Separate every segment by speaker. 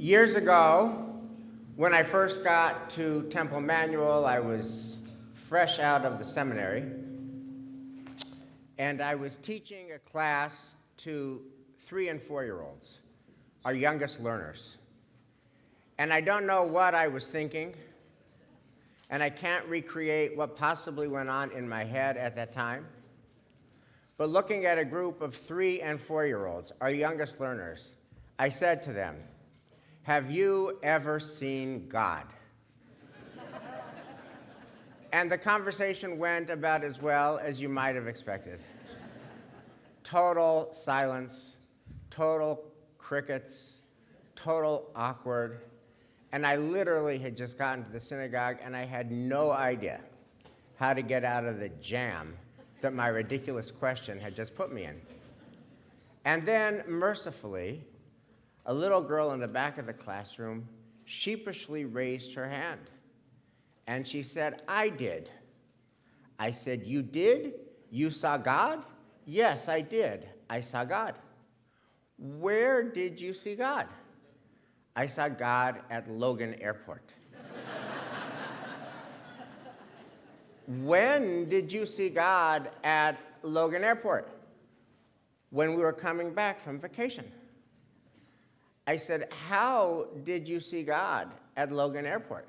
Speaker 1: Years ago, when I first got to Temple Manual, I was fresh out of the seminary, and I was teaching a class to 3- and 4-year-olds, our youngest learners. And I don't know what I was thinking, and I can't recreate what possibly went on in my head at that time. But looking at a group of 3- and 4-year-olds, our youngest learners, I said to them, "Have you ever seen God?" And the conversation went about as well as you might have expected. Total silence, total crickets, total awkward. And I literally had just gotten to the synagogue, and I had no idea how to get out of the jam that my ridiculous question had just put me in. And then, mercifully, a little girl in the back of the classroom sheepishly raised her hand. And she said, "I did." I said, "You did? You saw God?" "Yes, I did. I saw God." "Where did you see God?" "I saw God at Logan Airport." "When did you see God at Logan Airport?" "When we were coming back from vacation." I said, "How did you see God at Logan Airport?"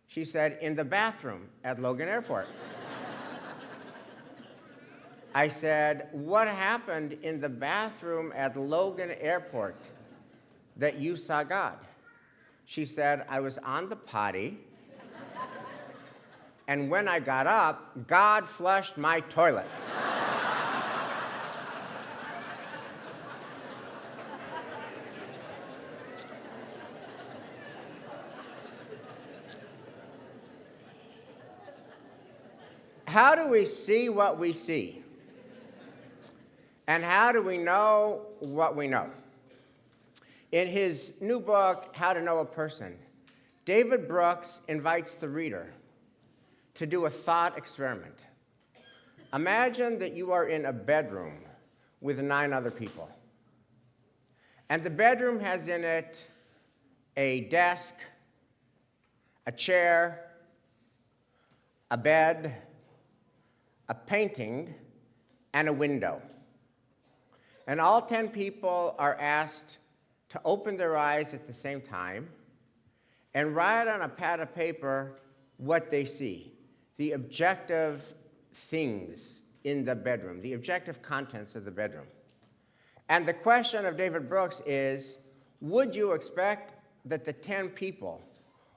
Speaker 1: She said, "In the bathroom at Logan Airport." I said, "What happened in the bathroom at Logan Airport that you saw God?" She said, "I was on the potty, and when I got up, God flushed my toilet." How do we see what we see? And how do we know what we know? In his new book, How to Know a Person, David Brooks invites the reader to do a thought experiment. Imagine that you are in a bedroom with 9 other people. And the bedroom has in it a desk, a chair, a bed, a painting, and a window. And all 10 people are asked to open their eyes at the same time and write on a pad of paper what they see, the objective things in the bedroom, the objective contents of the bedroom. And the question of David Brooks is, would you expect that the 10 people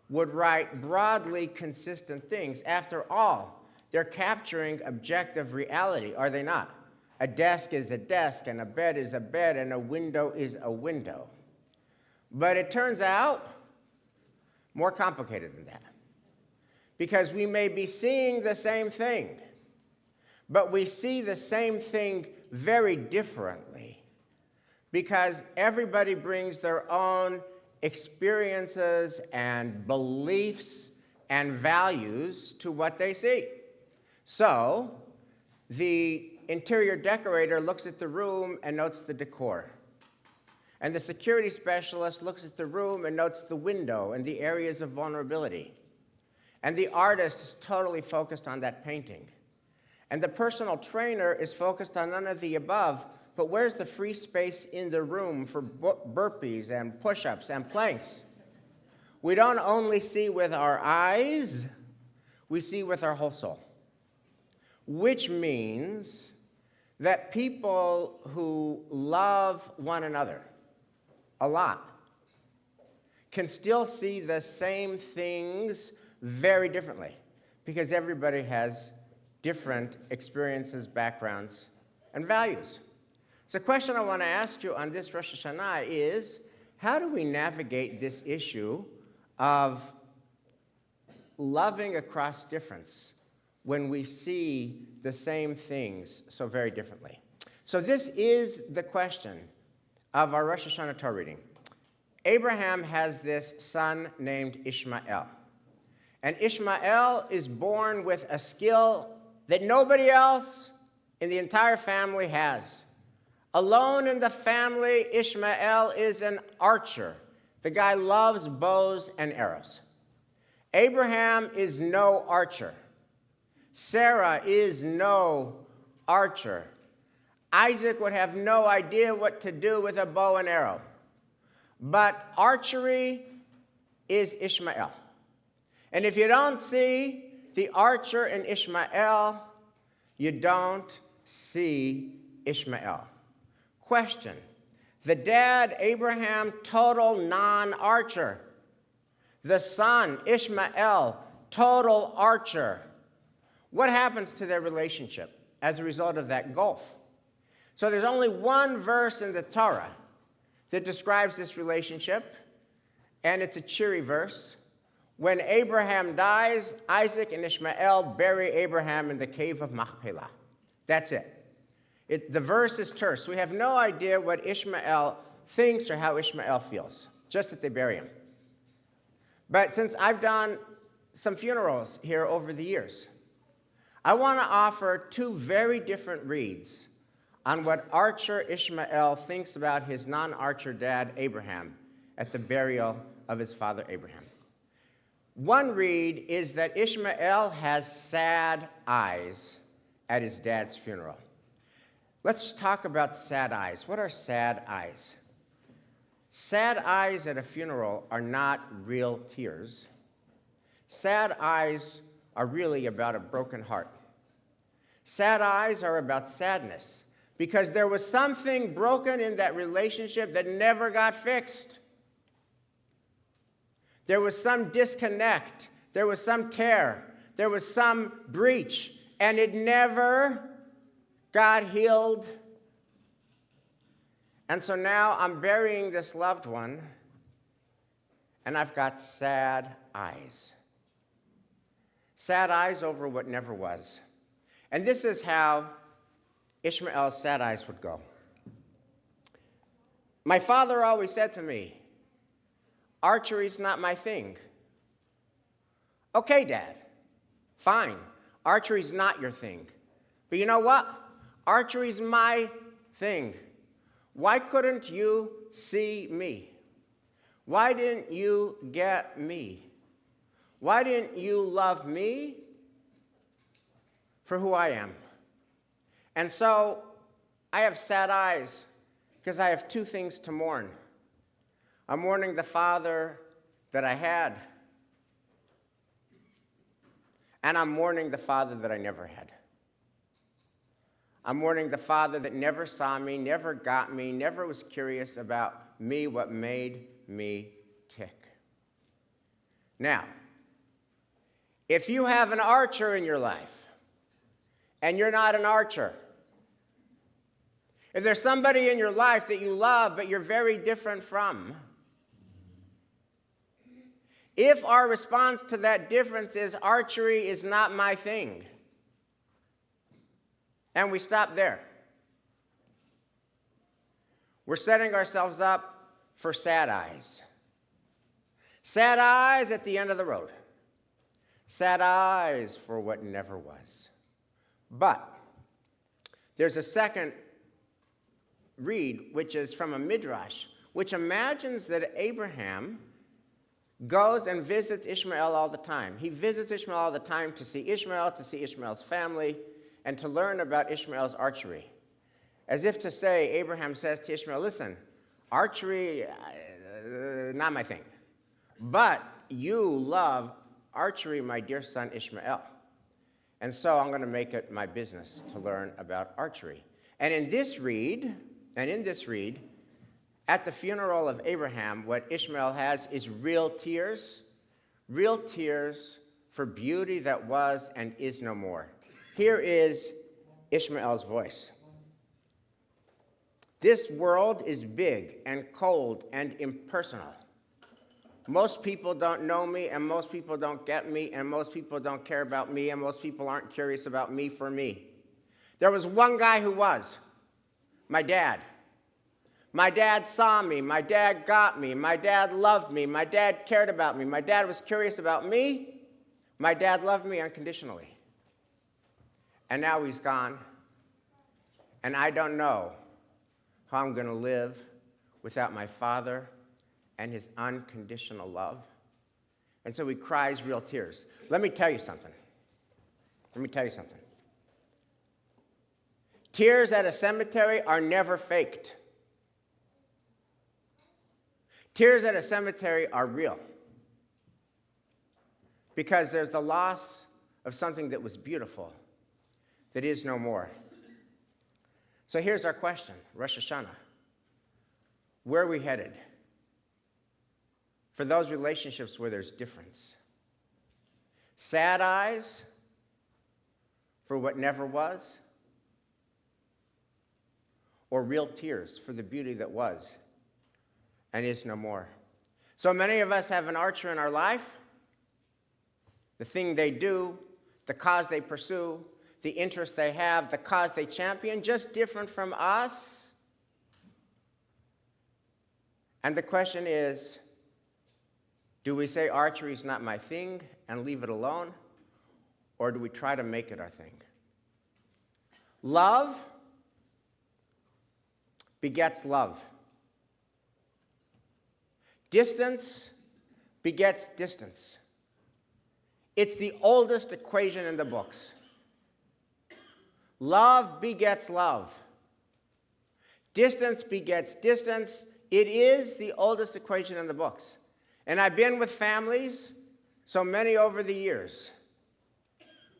Speaker 1: would write broadly consistent things? After all, they're capturing objective reality, are they not? A desk is a desk, and a bed is a bed, and a window is a window. But it turns out more complicated than that. Because we may be seeing the same thing, but we see the same thing very differently. Because everybody brings their own experiences and beliefs and values to what they see. So, the interior decorator looks at the room and notes the decor. And the security specialist looks at the room and notes the window and the areas of vulnerability. And the artist is totally focused on that painting. And the personal trainer is focused on none of the above, but where's the free space in the room for burpees and push-ups and planks? We don't only see with our eyes, we see with our whole soul. Which means that people who love one another a lot can still see the same things very differently, because everybody has different experiences, backgrounds, and values. So the question I want to ask you on this Rosh Hashanah is, how do we navigate this issue of loving across difference when we see the same things so very differently? So this is the question of our Rosh Hashanah Torah reading. Abraham has this son named Ishmael. And Ishmael is born with a skill that nobody else in the entire family has. Alone in the family, Ishmael is an archer, The guy loves bows and arrows. Abraham is no archer. Sarah is no archer. Isaac would have no idea what to do with a bow and arrow. But archery is Ishmael. And if you don't see the archer in Ishmael, you don't see Ishmael. Question. The dad, Abraham, total non-archer. The son, Ishmael, total archer. What happens to their relationship as a result of that gulf? So there's only one verse in the Torah that describes this relationship, and it's a cheery verse. When Abraham dies, Isaac and Ishmael bury Abraham in the cave of Machpelah. That's it. The verse is terse. We have no idea what Ishmael thinks or how Ishmael feels, just that they bury him. But since I've done some funerals here over the years, I want to offer two very different reads on what archer Ishmael thinks about his non-archer dad, Abraham, at the burial of his father, Abraham. One read is that Ishmael has sad eyes at his dad's funeral. Let's talk about sad eyes. What are sad eyes? Sad eyes at a funeral are not real tears. Sad eyes are really about a broken heart. Sad eyes are about sadness because there was something broken in that relationship that never got fixed. There was some disconnect. There was some tear. There was some breach, and it never got healed. And so now I'm burying this loved one, and I've got sad eyes. Sad eyes over what never was. And this is how Ishmael's sad eyes would go. My father always said to me, archery's not my thing. Okay, Dad, fine. Archery's not your thing. But you know what? Archery's my thing. Why couldn't you see me? Why didn't you get me? Why didn't you love me for who I am? And so I have sad eyes because I have two things to mourn. I'm mourning the father that I had, and I'm mourning the father that I never had. I'm mourning the father that never saw me, never got me, never was curious about me, what made me tick. Now, if you have an archer in your life, and you're not an archer, if there's somebody in your life that you love but you're very different from, if our response to that difference is archery is not my thing, and we stop there, we're setting ourselves up for sad eyes. Sad eyes at the end of the road. Sad eyes for what never was. But there's a second read, which is from a midrash, which imagines that Abraham goes and visits Ishmael all the time. He visits Ishmael all the time to see Ishmael, to see Ishmael's family, and to learn about Ishmael's archery. As if to say, Abraham says to Ishmael, listen, archery, not my thing. But you love archery, my dear son Ishmael. And so I'm going to make it my business to learn about archery. And in this read, at the funeral of Abraham, what Ishmael has is real tears for beauty that was and is no more. Here is Ishmael's voice. This world is big and cold and impersonal. Most people don't know me, and most people don't get me, and most people don't care about me, and most people aren't curious about me for me. There was one guy who was, my dad. My dad saw me, my dad got me, my dad loved me, my dad cared about me, my dad was curious about me, my dad loved me unconditionally. And now he's gone, and I don't know how I'm going to live without my father and his unconditional love. And so he cries real tears. Let me tell you something. Tears at a cemetery are never faked. Tears at a cemetery are real. Because there's the loss of something that was beautiful, that is no more. So here's our question, Rosh Hashanah. Where are we headed? For those relationships where there's difference. Sad eyes for what never was, or real tears for the beauty that was and is no more. So many of us have an archer in our life. The thing they do, the cause they pursue, the interest they have, the cause they champion, just different from us. And the question is, do we say archery is not my thing and leave it alone? Or do we try to make it our thing? Love begets love. Distance begets distance. It's the oldest equation in the books. Love begets love. Distance begets distance. It is the oldest equation in the books. And I've been with families, so many over the years,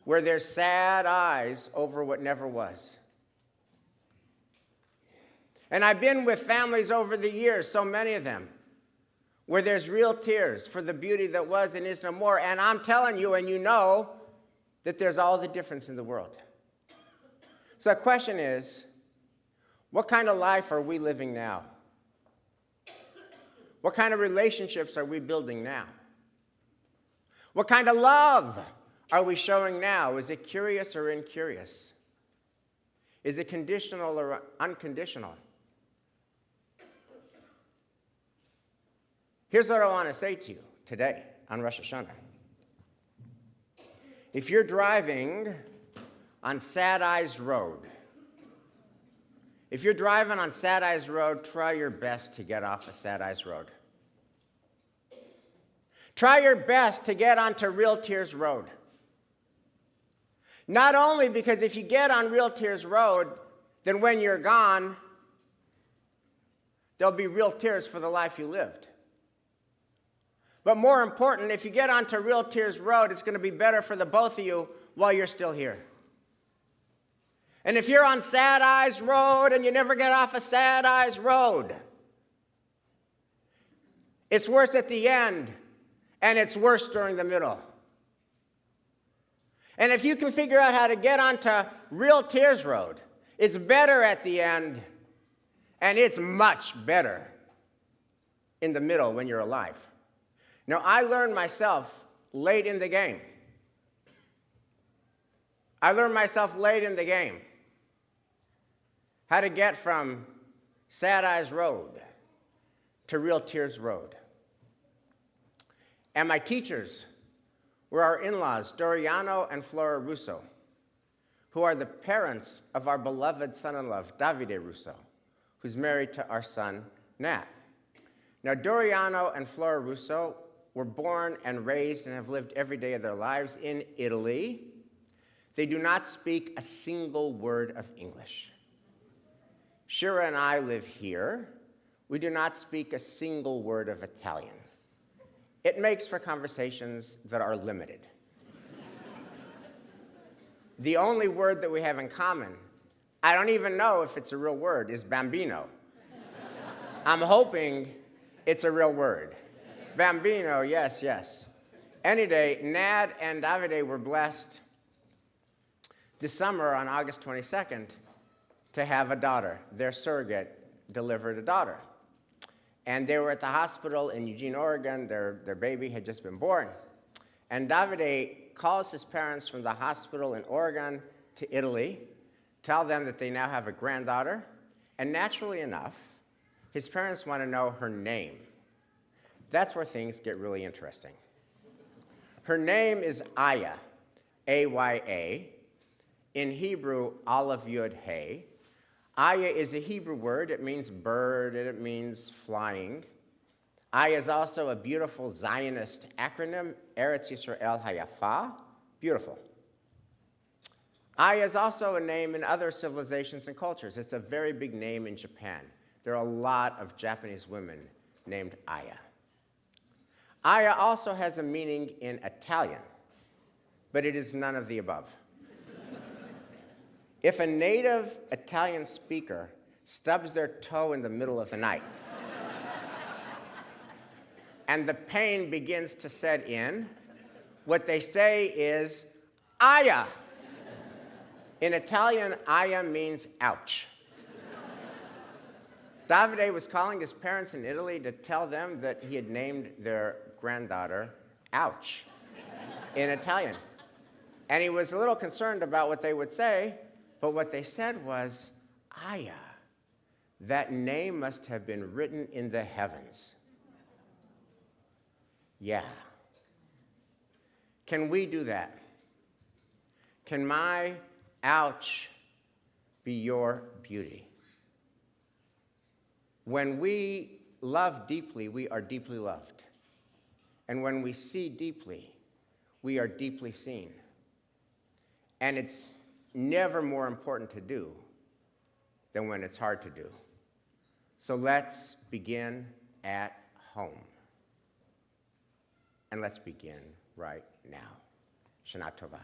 Speaker 1: where there's sad eyes over what never was. And I've been with families over the years, so many of them, where there's real tears for the beauty that was and is no more. And I'm telling you, and you know, that there's all the difference in the world. So the question is, what kind of life are we living now? What kind of relationships are we building now? What kind of love are we showing now? Is it curious or incurious? Is it conditional or unconditional? Here's what I want to say to you today on Rosh Hashanah. If you're driving on Sad Eyes Road, try your best to get off of Sad Eyes Road. Try your best to get onto Real Tears Road. Not only because if you get on Real Tears Road, then when you're gone, there'll be real tears for the life you lived. But more important, if you get onto Real Tears Road, it's going to be better for the both of you while you're still here. And if you're on Sad Eyes Road and you never get off of Sad Eyes Road, it's worse at the end, and it's worse during the middle. And if you can figure out how to get onto Real Tears Road, it's better at the end, and it's much better in the middle when you're alive. Now, I learned myself late in the game. How to get from Sad Eyes Road to Real Tears Road. And my teachers were our in-laws, Doriano and Flora Russo, who are the parents of our beloved son-in-law, Davide Russo, who's married to our son, Nat. Now, Doriano and Flora Russo were born and raised and have lived every day of their lives in Italy. They do not speak a single word of English. Shira and I live here. We do not speak a single word of Italian. It makes for conversations that are limited. The only word that we have in common, I don't even know if it's a real word, is bambino. I'm hoping it's a real word. Bambino, yes, yes. Any day, Nad and Davide were blessed this summer on August 22nd to have a daughter. Their surrogate delivered a daughter. And they were at the hospital in Eugene, Oregon. Their baby had just been born. And Davide calls his parents from the hospital in Oregon to Italy, tell them that they now have a granddaughter. And naturally enough, his parents want to know her name. That's where things get really interesting. Her name is Aya, A-Y-A. In Hebrew, Aleph Yud Hey. Aya is a Hebrew word. It means bird, and it means flying. Aya is also a beautiful Zionist acronym, Eretz Yisrael Hayafa, beautiful. Aya is also a name in other civilizations and cultures. It's a very big name in Japan. There are a lot of Japanese women named Aya. Aya also has a meaning in Italian, but it is none of the above. If a native Italian speaker stubs their toe in the middle of the night and the pain begins to set in, what they say is, Aya. In Italian, Aya means ouch. Davide was calling his parents in Italy to tell them that he had named their granddaughter Ouch in Italian. And he was a little concerned about what they would say, but what they said was, Aya. That name must have been written in the heavens. Yeah. Can we do that? Can my ouch be your beauty? When we love deeply, we are deeply loved. And when we see deeply, we are deeply seen. And it's never more important to do than when it's hard to do. So let's begin at home. And let's begin right now. Shana Tova.